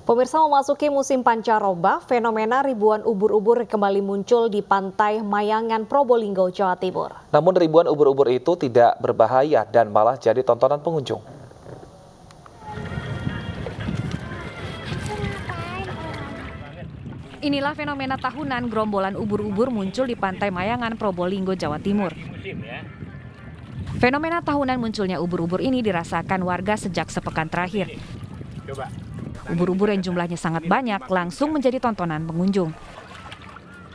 Pemirsa, memasuki musim pancaroba, fenomena ribuan ubur-ubur kembali muncul di pantai Mayangan, Probolinggo, Jawa Timur. Namun ribuan ubur-ubur itu tidak berbahaya dan malah jadi tontonan pengunjung. Inilah fenomena tahunan gerombolan ubur-ubur muncul di pantai Mayangan, Probolinggo, Jawa Timur. Fenomena tahunan munculnya ubur-ubur ini dirasakan warga sejak sepekan terakhir. Ubur-ubur yang jumlahnya sangat banyak langsung menjadi tontonan pengunjung.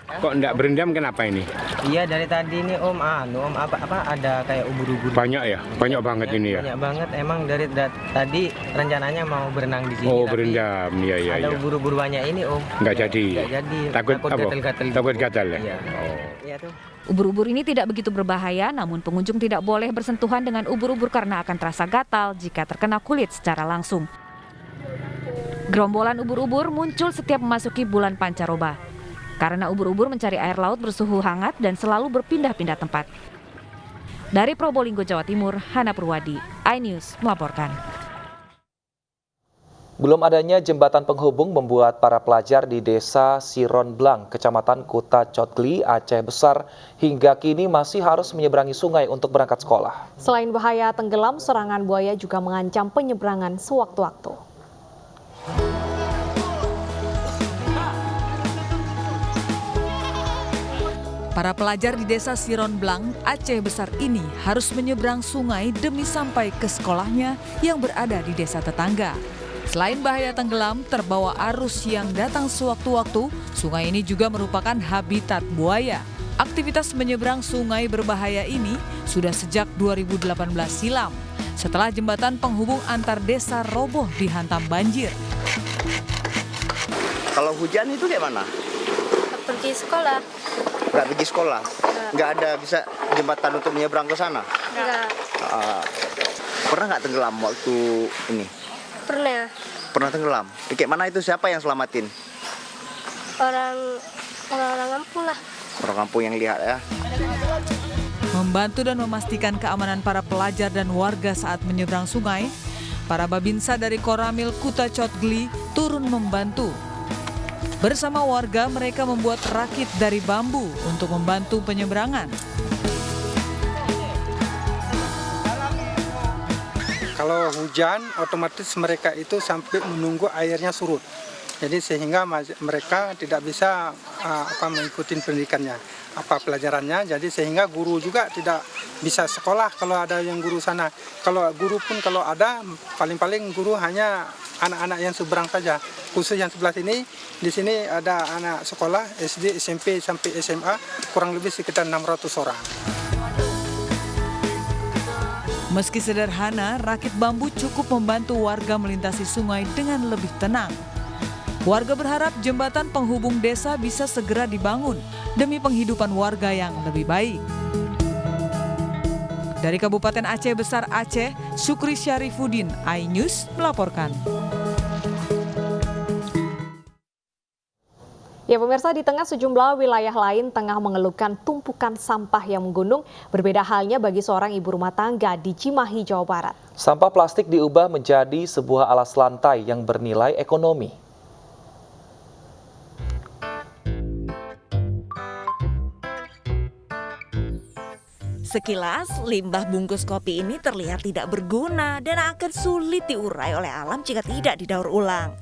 Kok enggak berendam, kenapa ini? Iya, dari tadi ini Om, ada kayak ubur-ubur. Banyak ya? Banyak banget ini ya? Banyak banget, emang dari tadi rencananya mau berenang di sini. Oh, berendam, iya. Ada ubur-ubur banyak ini Om. Enggak jadi? Enggak jadi, takut gatal-gatal. Takut gatal ya? Iya. Oh. Iya tuh. Ubur-ubur ini tidak begitu berbahaya, namun pengunjung tidak boleh bersentuhan dengan ubur-ubur karena akan terasa gatal jika terkena kulit secara langsung. Gerombolan ubur-ubur muncul setiap memasuki bulan pancaroba. Karena ubur-ubur mencari air laut bersuhu hangat dan selalu berpindah-pindah tempat. Dari Probolinggo, Jawa Timur, Hana Purwadi, iNews melaporkan. Belum adanya jembatan penghubung membuat para pelajar di desa Siron Blang, Kecamatan Kuta Cotgli, Aceh Besar, hingga kini masih harus menyeberangi sungai untuk berangkat sekolah. Selain bahaya tenggelam, serangan buaya juga mengancam penyeberangan sewaktu-waktu. Para pelajar di desa Siron Blang, Aceh Besar ini harus menyeberang sungai demi sampai ke sekolahnya yang berada di desa tetangga. Selain bahaya tenggelam, terbawa arus yang datang sewaktu-waktu, sungai ini juga merupakan habitat buaya. Aktivitas menyeberang sungai berbahaya ini sudah sejak 2018 silam, setelah jembatan penghubung antar desa roboh dihantam banjir. Kalau hujan itu kayak mana? Pergi sekolah. Nggak pergi sekolah? Nggak ada bisa jembatan untuk menyeberang ke sana? Nggak. Pernah nggak tenggelam waktu ini? Pernah. Pernah tenggelam? Kayak mana itu, siapa yang selamatin? Orang kampung lah. Orang kampung yang lihat ya. Membantu dan memastikan keamanan para pelajar dan warga saat menyeberang sungai, para babinsa dari Koramil Kuta Cotgli turun membantu. Bersama warga, mereka membuat rakit dari bambu untuk membantu penyeberangan. Kalau hujan, otomatis mereka itu sampai menunggu airnya surut. Jadi sehingga mereka tidak bisa mengikuti pendidikannya, pelajarannya. Jadi sehingga guru juga tidak bisa sekolah kalau ada yang guru sana. Kalau guru pun kalau ada, paling-paling guru hanya anak-anak yang seberang saja. Khusus yang sebelah sini, di sini ada anak sekolah SD, SMP sampai SMA, kurang lebih sekitar 600 orang. Meski sederhana, rakit bambu cukup membantu warga melintasi sungai dengan lebih tenang. Warga berharap jembatan penghubung desa bisa segera dibangun demi penghidupan warga yang lebih baik. Dari Kabupaten Aceh Besar Aceh, Syukri Syarifuddin, iNews melaporkan. Ya pemirsa, di tengah sejumlah wilayah lain tengah mengeluhkan tumpukan sampah yang menggunung, berbeda halnya bagi seorang ibu rumah tangga di Cimahi, Jawa Barat. Sampah plastik diubah menjadi sebuah alas lantai yang bernilai ekonomi. Sekilas, limbah bungkus kopi ini terlihat tidak berguna dan akan sulit diurai oleh alam jika tidak didaur ulang.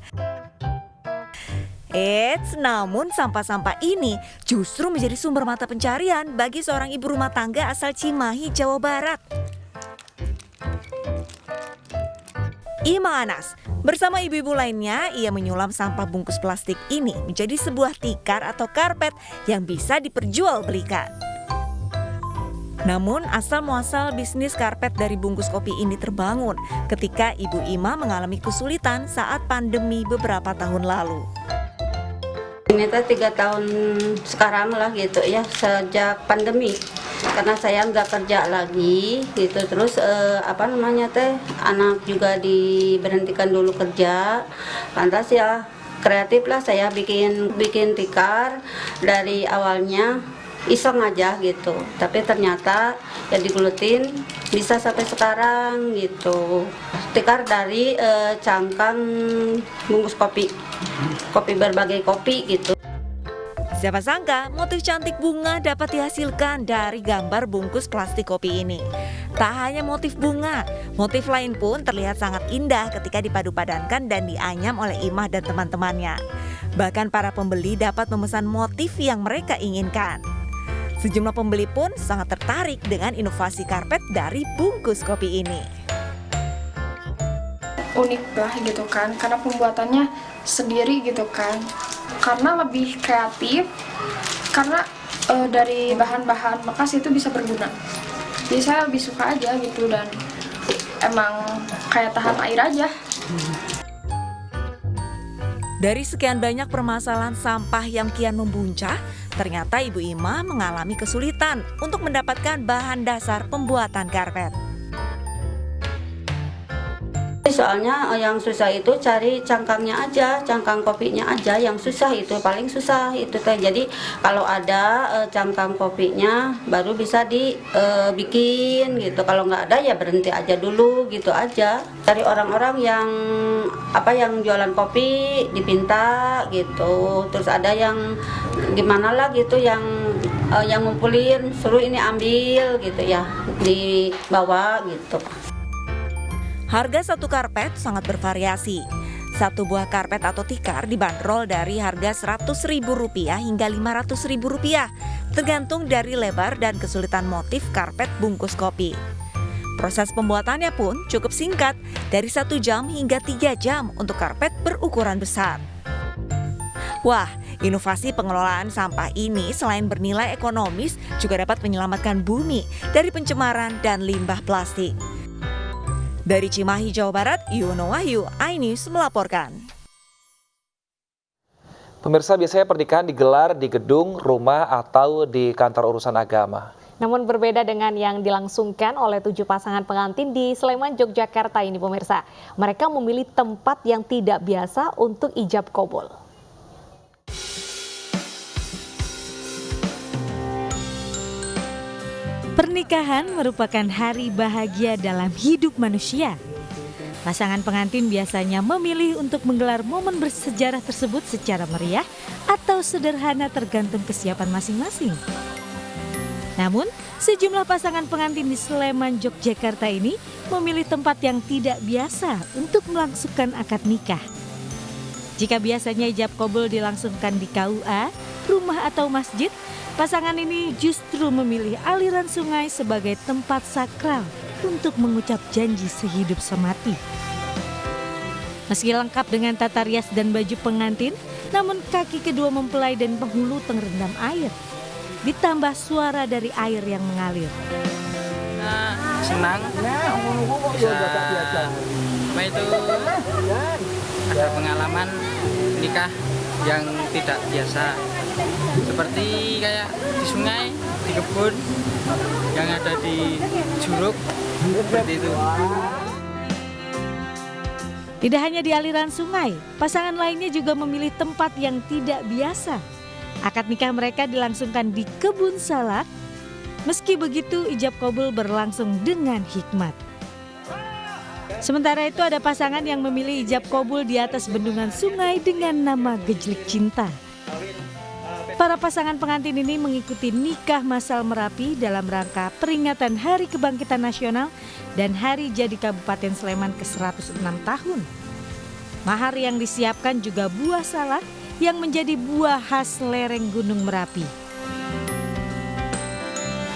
Namun sampah-sampah ini justru menjadi sumber mata pencarian bagi seorang ibu rumah tangga asal Cimahi, Jawa Barat. Ima Anas, bersama ibu-ibu lainnya, ia menyulam sampah bungkus plastik ini menjadi sebuah tikar atau karpet yang bisa diperjualbelikan. Namun asal-muasal bisnis karpet dari bungkus kopi ini terbangun ketika Ibu Ima mengalami kesulitan saat pandemi beberapa tahun lalu. Ini teh 3 tahun sekarang lah gitu ya, sejak pandemi. Karena saya nggak kerja lagi gitu, terus anak juga diberhentikan dulu kerja. Lantas ya kreatif lah saya bikin tikar dari awalnya iseng aja gitu. Tapi ternyata ya digelutin bisa sampai sekarang gitu. Tikar dari cangkang bungkus kopi berbagai kopi gitu. Siapa sangka motif cantik bunga dapat dihasilkan dari gambar bungkus plastik kopi ini. Tak hanya motif bunga, motif lain pun terlihat sangat indah ketika dipadu-padankan dan dianyam oleh Imah dan teman-temannya. Bahkan para pembeli dapat memesan motif yang mereka inginkan. Sejumlah pembeli pun sangat tertarik dengan inovasi karpet dari bungkus kopi ini. Unik lah gitu kan, karena pembuatannya sendiri gitu kan. Karena lebih kreatif, karena dari bahan-bahan bekas itu bisa berguna. Jadi saya lebih suka aja gitu, dan emang kayak tahan air aja. Dari sekian banyak permasalahan sampah yang kian membuncah, ternyata Ibu Imah mengalami kesulitan untuk mendapatkan bahan dasar pembuatan karpet. Soalnya yang susah itu cari cangkangnya aja, cangkang kopinya aja yang susah, itu paling susah itu teh. Jadi kalau ada cangkang kopinya baru bisa dibikin gitu. Kalau nggak ada ya berhenti aja dulu gitu aja. Cari orang-orang yang jualan kopi dipinta gitu. Terus ada yang gimana lah gitu yang ngumpulin, suruh ini ambil gitu ya, dibawa gitu. Harga satu karpet sangat bervariasi. Satu buah karpet atau tikar dibanderol dari harga Rp100.000 hingga Rp500.000, tergantung dari lebar dan kesulitan motif karpet bungkus kopi. Proses pembuatannya pun cukup singkat, dari 1 jam hingga 3 jam untuk karpet berukuran besar. Wah, inovasi pengelolaan sampah ini selain bernilai ekonomis juga dapat menyelamatkan bumi dari pencemaran dan limbah plastik. Dari Cimahi, Jawa Barat, Yuno Wahyu, iNews melaporkan. Pemirsa, biasanya pernikahan digelar di gedung, rumah, atau di kantor urusan agama. Namun berbeda dengan yang dilangsungkan oleh 7 pasangan pengantin di Sleman, Yogyakarta ini pemirsa. Mereka memilih tempat yang tidak biasa untuk ijab qabul. Pernikahan merupakan hari bahagia dalam hidup manusia. Pasangan pengantin biasanya memilih untuk menggelar momen bersejarah tersebut secara meriah atau sederhana tergantung kesiapan masing-masing. Namun, sejumlah pasangan pengantin di Sleman, Yogyakarta ini memilih tempat yang tidak biasa untuk melangsungkan akad nikah. Jika biasanya ijab qabul dilangsungkan di KUA, rumah atau masjid, pasangan ini justru memilih aliran sungai sebagai tempat sakral untuk mengucap janji sehidup semati. Meski lengkap dengan tata rias dan baju pengantin, namun kaki kedua mempelai dan penghulu terendam air. Ditambah suara dari air yang mengalir. Senang bisa ada pengalaman nikah yang tidak biasa, seperti kayak di sungai, di kebun, yang ada di Juruk, seperti itu. Tidak hanya di aliran sungai, pasangan lainnya juga memilih tempat yang tidak biasa. Akad nikah mereka dilangsungkan di kebun salak. Meski begitu, ijab qabul berlangsung dengan hikmat. Sementara itu ada pasangan yang memilih ijab qabul di atas bendungan sungai dengan nama Gejlik Cinta. Para pasangan pengantin ini mengikuti nikah massal Merapi dalam rangka peringatan Hari Kebangkitan Nasional dan Hari Jadi Kabupaten Sleman ke-106 tahun. Mahar yang disiapkan juga buah salak yang menjadi buah khas lereng Gunung Merapi.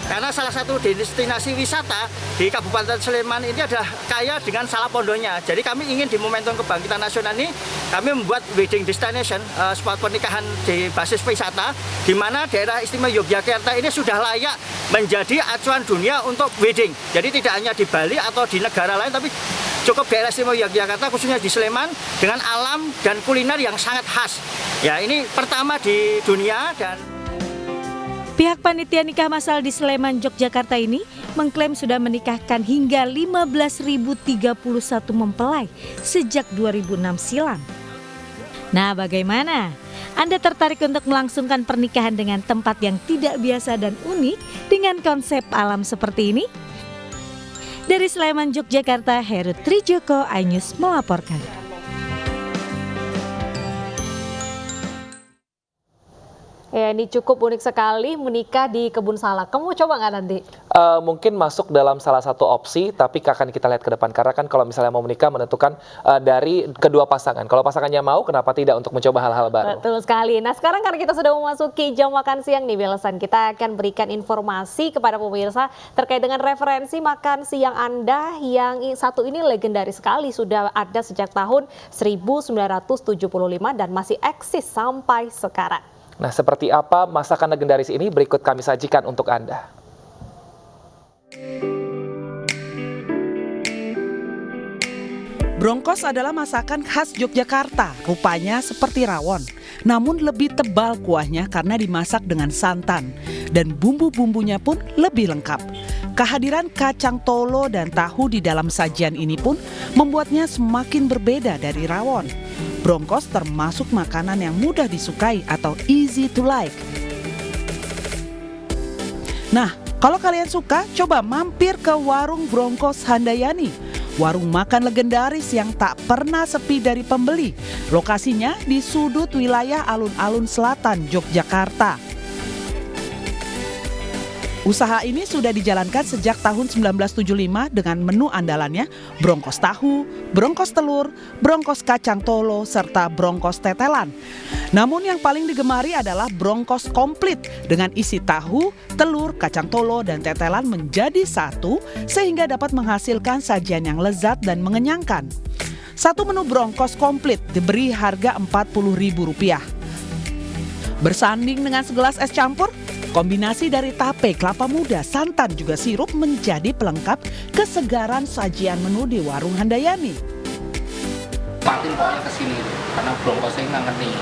Karena salah satu destinasi wisata di Kabupaten Sleman ini adalah kaya dengan salapondonya. Jadi kami ingin di momentum kebangkitan nasional ini kami membuat wedding destination, spot pernikahan di basis wisata, di mana daerah istimewa Yogyakarta ini sudah layak menjadi acuan dunia untuk wedding. Jadi tidak hanya di Bali atau di negara lain, tapi cukup daerah istimewa Yogyakarta khususnya di Sleman dengan alam dan kuliner yang sangat khas. Ya, ini pertama di dunia. Dan pihak panitia nikah massal di Sleman, Yogyakarta ini mengklaim sudah menikahkan hingga 15.031 mempelai sejak 2006 silam. Nah, bagaimana? Anda tertarik untuk melangsungkan pernikahan dengan tempat yang tidak biasa dan unik dengan konsep alam seperti ini? Dari Sleman, Yogyakarta, Heru Trijoko, iNews melaporkan. Ya, ini cukup unik sekali menikah di kebun salak. Kamu coba nggak nanti? Mungkin masuk dalam salah satu opsi, tapi akan kita lihat ke depan. Karena kan kalau misalnya mau menikah menentukan dari kedua pasangan. Kalau pasangannya mau, kenapa tidak untuk mencoba hal-hal baru? Betul sekali. Nah, sekarang karena kita sudah memasuki jam makan siang nih, Belesan, kita akan berikan informasi kepada pemirsa terkait dengan referensi makan siang Anda yang satu ini legendaris sekali. Sudah ada sejak tahun 1975 dan masih eksis sampai sekarang. Nah, seperti apa masakan legendaris ini berikut kami sajikan untuk Anda. Brongkos adalah masakan khas Yogyakarta, rupanya seperti rawon. Namun lebih tebal kuahnya karena dimasak dengan santan. Dan bumbu-bumbunya pun lebih lengkap. Kehadiran kacang tolo dan tahu di dalam sajian ini pun membuatnya semakin berbeda dari rawon. Brongkos termasuk makanan yang mudah disukai atau easy to like. Nah, kalau kalian suka, coba mampir ke warung Brongkos Handayani. Warung makan legendaris yang tak pernah sepi dari pembeli. Lokasinya di sudut wilayah alun-alun selatan Yogyakarta. Usaha ini sudah dijalankan sejak tahun 1975 dengan menu andalannya brongkos tahu, brongkos telur, brongkos kacang tolo, serta brongkos tetelan. Namun yang paling digemari adalah brongkos komplit dengan isi tahu, telur, kacang tolo, dan tetelan menjadi satu sehingga dapat menghasilkan sajian yang lezat dan mengenyangkan. Satu menu brongkos komplit diberi harga Rp40.000. Bersanding dengan segelas es campur, kombinasi dari tape, kelapa muda, santan juga sirup menjadi pelengkap kesegaran sajian menu di warung Handayani. Patin pokoknya kesini itu, karena brongkosnya nggak nih.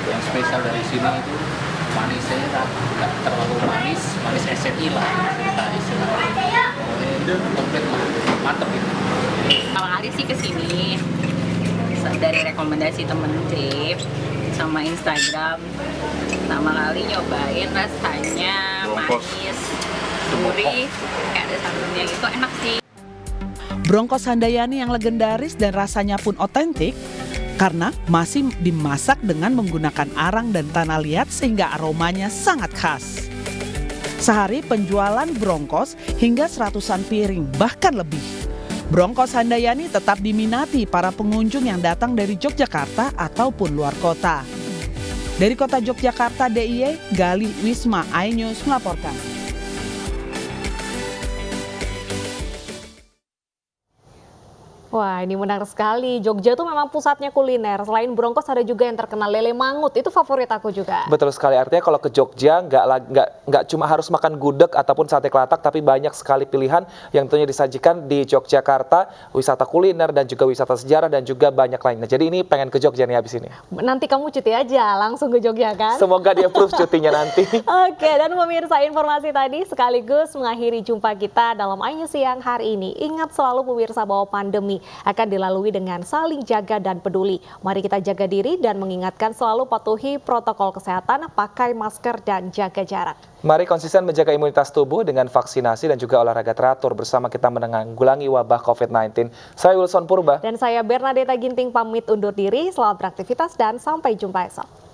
Yang spesial dari sini itu manisnya nggak terlalu manis, manis SNI lah. Nah, istilahnya komplit lah, mantep itu. Pertama kali sih kesini dari rekomendasi temen trip sama Instagram. Pertama kali nyobain rasanya manis, gurih, kayak ada santannya gitu, enak sih. Brongkos Handayani yang legendaris dan rasanya pun otentik karena masih dimasak dengan menggunakan arang dan tanah liat sehingga aromanya sangat khas. Sehari penjualan brongkos hingga 100-an piring, bahkan lebih. Brongkos Handayani tetap diminati para pengunjung yang datang dari Yogyakarta ataupun luar kota. Dari kota Yogyakarta DIY, Galih Wisma, iNews melaporkan. Wah, ini menarik sekali. Jogja tuh memang pusatnya kuliner. Selain brongkos ada juga yang terkenal lele mangut. Itu favorit aku juga. Betul sekali. Artinya kalau ke Jogja nggak cuma harus makan gudeg ataupun sate kelatak, tapi banyak sekali pilihan yang tentunya disajikan di Yogyakarta, wisata kuliner dan juga wisata sejarah dan juga banyak lainnya. Jadi ini pengen ke Jogja nih habis ini. Nanti kamu cuti aja, langsung ke Jogja kan? Semoga dia approve cutinya nanti. Oke, dan pemirsa, informasi tadi sekaligus mengakhiri jumpa kita dalam iNews siang hari ini. Ingat selalu pemirsa bahwa pandemi akan dilalui dengan saling jaga dan peduli. Mari kita jaga diri dan mengingatkan selalu patuhi protokol kesehatan, pakai masker dan jaga jarak. Mari konsisten menjaga imunitas tubuh dengan vaksinasi dan juga olahraga teratur bersama kita menanggulangi wabah COVID-19. Saya Wilson Purba. Dan saya Bernadetta Ginting pamit undur diri. Selamat beraktivitas dan sampai jumpa esok.